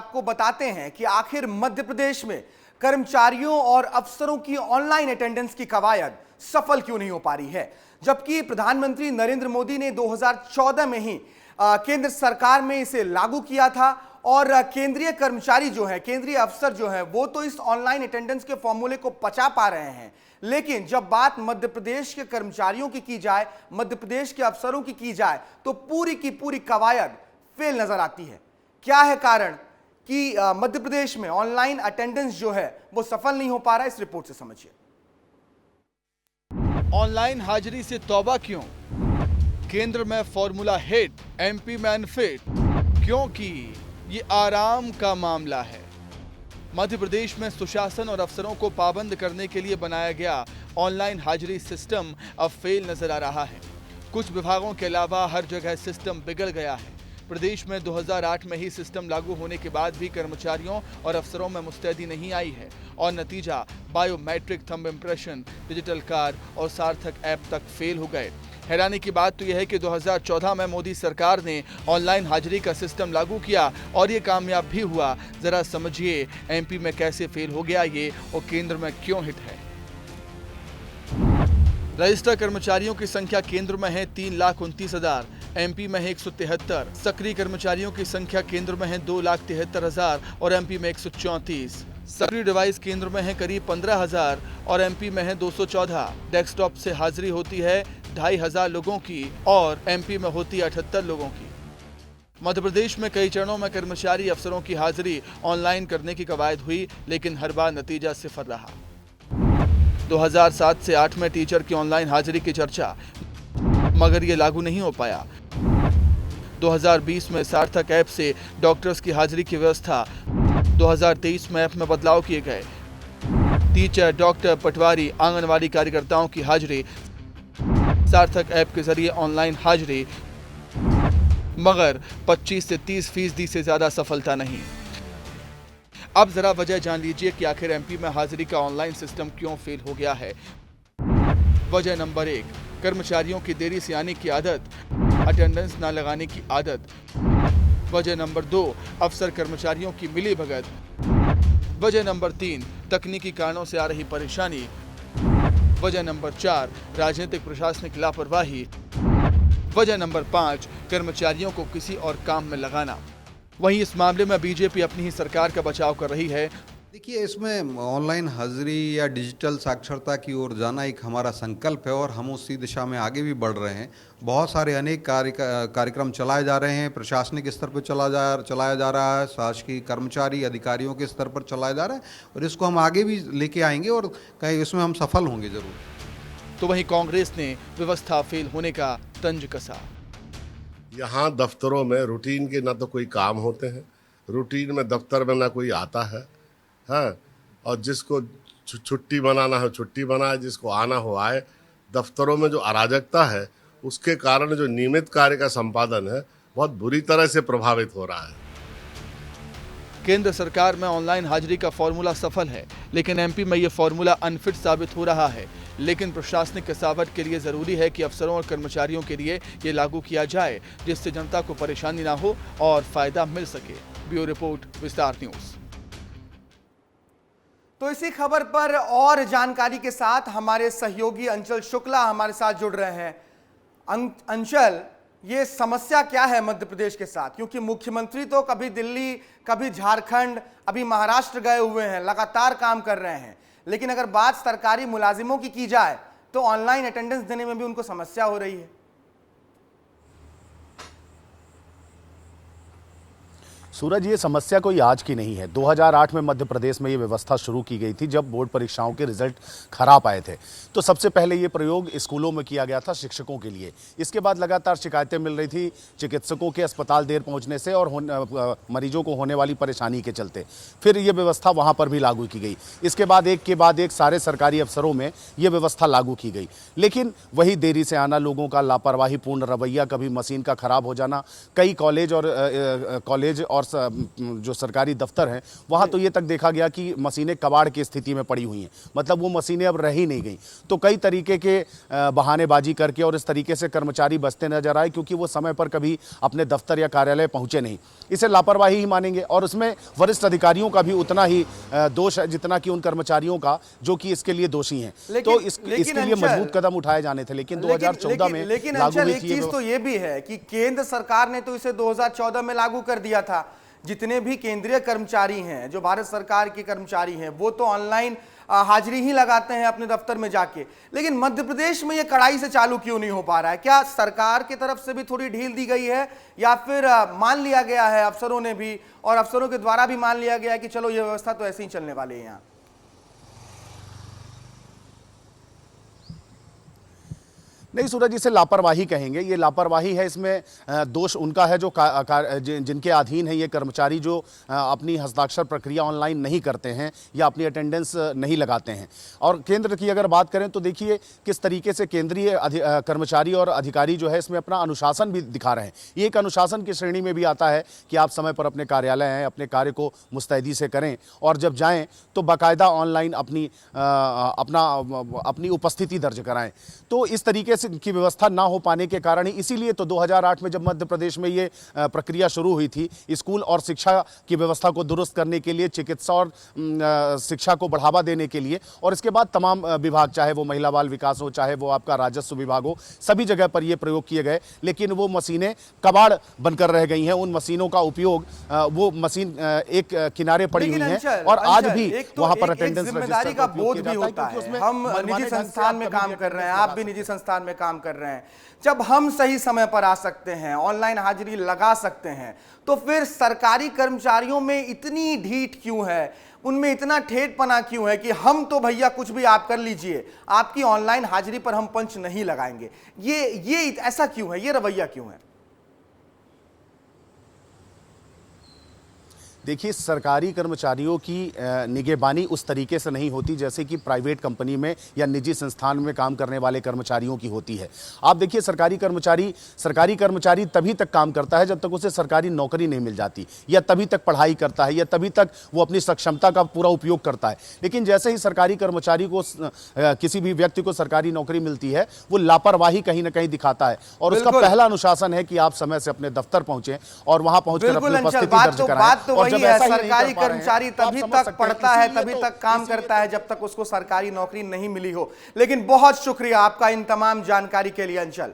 आपको बताते हैं कि आखिर मध्य प्रदेश में कर्मचारियों और अफसरों की ऑनलाइन अटेंडेंस की कवायद सफल क्यों नहीं हो पा रही है, जबकि प्रधानमंत्री नरेंद्र मोदी ने 2014 में ही केंद्र सरकार में इसे लागू किया था और केंद्रीय कर्मचारी जो है, केंद्रीय अफसर जो है, वो तो इस ऑनलाइन अटेंडेंस के फॉर्मूले को पचा पा रहे हैं। लेकिन जब बात मध्य प्रदेश के कर्मचारियों की जाए, मध्य प्रदेश के अफसरों की जाए, तो पूरी की पूरी कवायद फेल नजर आती है। क्या है कारण कि मध्य प्रदेश में ऑनलाइन अटेंडेंस जो है वो सफल नहीं हो पा रहा है? इस रिपोर्ट से समझिए। ऑनलाइन हाजिरी से तौबा क्यों? केंद्र में फॉर्मूला हिट, एमपी में अनफिट, क्योंकि ये आराम का मामला है। मध्य प्रदेश में सुशासन और अफसरों को पाबंद करने के लिए बनाया गया ऑनलाइन हाजिरी सिस्टम अब फेल नजर आ रहा है। कुछ विभागों के अलावा हर जगह सिस्टम बिगड़ गया है। प्रदेश में 2008 में ही सिस्टम लागू होने के बाद भी कर्मचारियों और अफसरों में मुस्तैदी नहीं आई है और नतीजा biometric thumb impression, digital card और सार्थक ऐप तक फेल हो गए। हैरानी की बात तो यह है कि 2014 में मोदी सरकार ने ऑनलाइन हाजिरी का सिस्टम लागू किया और ये कामयाब भी हुआ। जरा समझिए एमपी में कैसे फेल हो गया ये और केंद्र में क्यों हिट है। रजिस्टर्ड कर्मचारियों की संख्या केंद्र में है 3,29,000, एमपी में है 173। सक्रिय कर्मचारियों की संख्या केंद्र में है 2,73,000 और एमपी में 134। सक्रिय डिवाइस केंद्र में है करीब 15,000 और एमपी में है 214। डेस्कटॉप से हाजिरी होती है 2,500 लोगों की और एमपी में होती है 78 लोगों की। मध्य प्रदेश में कई चरणों में कर्मचारी अफसरों की हाजिरी ऑनलाइन करने की कवायद हुई, लेकिन हर बार नतीजा सिफर रहा। 2007 से 8 में टीचर की ऑनलाइन हाजिरी की चर्चा, मगर ये लागू नहीं हो पाया। 2020 में सार्थक ऐप से डॉक्टर्स की हाजिरी की व्यवस्था, 2023 में ऐप में बदलाव किए गए। टीचर, डॉक्टर, पटवारी, आंगनवाड़ी कार्यकर्ताओं की हाजिरी सार्थक ऐप के जरिए ऑनलाइन हाजिरी, मगर 25 से 30% से ज्यादा सफलता नहीं। अब जरा वजह जान लीजिए कि आखिर एमपी में हाजिरी का ऑनलाइन सिस्टम क्यों फेल हो गया है। वजह नंबर 1, कर्मचारियों की देरी से आने की आदत, अटेंडेंस न लगाने की आदत। वजह नंबर 2, अफसर कर्मचारियों की मिलीभगत। वजह नंबर 3, तकनीकी कारणों से आ रही परेशानी। वजह नंबर 4, राजनीतिक प्रशासनिक लापरवाही। वजह नंबर 5, कर्मचारियों को किसी और काम में लगाना। वहीं इस मामले में बीजेपी अपनी ही सरकार का बचाव कर रही है। देखिए, इसमें ऑनलाइन हाजिरी या डिजिटल साक्षरता की ओर जाना एक हमारा संकल्प है और हम उसी दिशा में आगे भी बढ़ रहे हैं। बहुत सारे अनेक कार्यक्रम चलाए जा रहे हैं, प्रशासनिक स्तर पर चलाया जा रहा है, शासकीय कर्मचारी अधिकारियों के स्तर पर चलाया जा रहा है और इसको हम आगे भी लेके आएंगे और कहीं इसमें हम सफल होंगे ज़रूर। तो वहीं कांग्रेस ने व्यवस्था फेल होने का तंज कसा। यहाँ दफ्तरों में रूटीन के ना तो कोई काम होते हैं, रूटीन में दफ्तर में ना कोई आता है, हाँ, और जिसको छुट्टी बनाना हो छुट्टी बनाए, जिसको आना हो आए। दफ्तरों में जो अराजकता है उसके कारण जो नियमित कार्य का संपादन है बहुत बुरी तरह से प्रभावित हो रहा है। केंद्र सरकार में ऑनलाइन हाजिरी का फॉर्मूला सफल है, लेकिन एमपी में ये फॉर्मूला अनफिट साबित हो रहा है। लेकिन प्रशासनिक कसावट के लिए जरूरी है कि अफसरों और कर्मचारियों के लिए ये लागू किया जाए, जिससे जनता को परेशानी ना हो और फायदा मिल सके। ब्यूरो रिपोर्ट, विस्तार न्यूज। तो इसी खबर पर और जानकारी के साथ हमारे सहयोगी अंचल शुक्ला हमारे साथ जुड़ रहे हैं। अंचल, ये समस्या क्या है मध्य प्रदेश के साथ? क्योंकि मुख्यमंत्री तो कभी दिल्ली, कभी झारखंड, अभी महाराष्ट्र गए हुए हैं, लगातार काम कर रहे हैं, लेकिन अगर बात सरकारी मुलाजिमों की जाए तो ऑनलाइन अटेंडेंस देने में भी उनको समस्या हो रही है। सूरज, ये समस्या कोई आज की नहीं है। 2008 में मध्य प्रदेश में ये व्यवस्था शुरू की गई थी जब बोर्ड परीक्षाओं के रिजल्ट खराब आए थे। तो सबसे पहले ये प्रयोग स्कूलों में किया गया था शिक्षकों के लिए। इसके बाद लगातार शिकायतें मिल रही थी चिकित्सकों के अस्पताल देर पहुंचने से और मरीजों को होने वाली परेशानी के चलते। फिर ये व्यवस्था वहाँ पर भी लागू की गई। इसके बाद एक के बाद एक सारे सरकारी अफसरों में ये व्यवस्था लागू की गई, लेकिन वही देरी से आना, लोगों का लापरवाहीपूर्ण रवैया, कभी मशीन का खराब हो जाना। कई कॉलेज और जो सरकारी दफ्तर हैं वहाँ तो ये तक देखा गया कि मशीनें कबाड़ की स्थिति में पड़ी हुई हैं, मतलब वो मशीनें अब रह ही नहीं गई। तो कई तरीके के बहानेबाजी करके और इस तरीके से कर्मचारी बचते नजर आए, क्योंकि वो समय पर कभी अपने दफ्तर या कार्यालय पहुंचे नहीं। इसे लापरवाही ही मानेंगे और उसमें वरिष्ठ अधिकारियों का भी उतना ही दोष है जितना कि उन कर्मचारियों का जो कि इसके लिए दोषी हैं। तो इसके लिए मजबूत कदम उठाए जाने थे, लेकिन 2014 में लेकिन लागू हुई एक चीज तो ये भी है कि केंद्र सरकार ने तो इसे 2014 में लागू कर दिया था। जितने भी केंद्रीय कर्मचारी हैं, जो भारत सरकार के कर्मचारी हैं, वो तो ऑनलाइन हाजिरी ही लगाते हैं अपने दफ्तर में जाके। लेकिन मध्य प्रदेश में ये कड़ाई से चालू क्यों नहीं हो पा रहा है? क्या सरकार की तरफ से भी थोड़ी ढील दी गई है, या फिर मान लिया गया है अफसरों ने भी और अफसरों के द्वारा भी मान लिया गया है कि चलो ये व्यवस्था तो ऐसे ही चलने वाली है यहाँ? नहीं सूरज, इसे लापरवाही कहेंगे। ये लापरवाही है, इसमें दोष उनका है जो जिनके अधीन है ये कर्मचारी, जो अपनी हस्ताक्षर प्रक्रिया ऑनलाइन नहीं करते हैं या अपनी अटेंडेंस नहीं लगाते हैं। और केंद्र की अगर बात करें तो देखिए किस तरीके से केंद्रीय कर्मचारी और अधिकारी जो है इसमें अपना अनुशासन भी दिखा रहे हैं। ये एक अनुशासन की श्रेणी में भी आता है कि आप समय पर अपने कार्यालय आएँ, अपने कार्य को मुस्तैदी से करें और जब जाएँ तो बाकायदा ऑनलाइन अपनी उपस्थिति दर्ज कराएँ। तो इस तरीके की व्यवस्था ना हो पाने के कारण ही, इसीलिए तो 2008 में जब मध्य प्रदेश में ये प्रक्रिया शुरू हुई थी, स्कूल और शिक्षा की व्यवस्था को दुरुस्त करने के लिए, चिकित्सा और शिक्षा को बढ़ावा देने के लिए, और इसके बाद तमाम विभाग, चाहे वो महिला बाल विकास हो, चाहे वो आपका राजस्व विभाग हो, सभी जगह पर ये प्रयोग किए गए। लेकिन वो मशीनें कबाड़ बनकर रह गई हैं। उन मशीनों का उपयोग, वो मशीन एक किनारे पड़ी हुई हैं और आज भी वहां पर अटेंडेंस जिम्मेदारी का बोध भी होता है। हम निजी संस्थान में काम कर रहे हैं, आप भी निजी संस्थान में काम कर रहे हैं। जब हम सही समय पर आ सकते हैं, ऑनलाइन हाजिरी लगा सकते हैं, तो फिर सरकारी कर्मचारियों में इतनी ढीठ क्यों है, उनमें इतना ठेठपना क्यों है कि हम तो भैया कुछ भी आप कर लीजिए, आपकी ऑनलाइन हाजिरी पर हम पंच नहीं लगाएंगे? ये ऐसा क्यों है, ये रवैया क्यों है? देखिए, सरकारी कर्मचारियों की निगहबानी उस तरीके से नहीं होती जैसे कि प्राइवेट कंपनी में या निजी संस्थान में काम करने वाले कर्मचारियों की होती है। आप देखिए, सरकारी कर्मचारी तभी तक काम करता है जब तक उसे सरकारी नौकरी नहीं मिल जाती, या तभी तक पढ़ाई करता है, या तभी तक वो अपनी सक्षमता का पूरा उपयोग करता है। लेकिन जैसे ही सरकारी कर्मचारी को किसी भी व्यक्ति को सरकारी नौकरी मिलती है, वो लापरवाही कहीं ना कहीं दिखाता है। और उसका पहला अनुशासन है कि आप समय से अपने दफ्तर पहुंचे और वहां पहुंचकर अपनी उपस्थिति दर्ज कराएं। सरकारी कर्मचारी तभी तक पढ़ता है, तभी तक काम करता है जब तक उसको सरकारी नौकरी नहीं मिली हो। लेकिन बहुत शुक्रिया आपका इन तमाम जानकारी के लिए अंचल।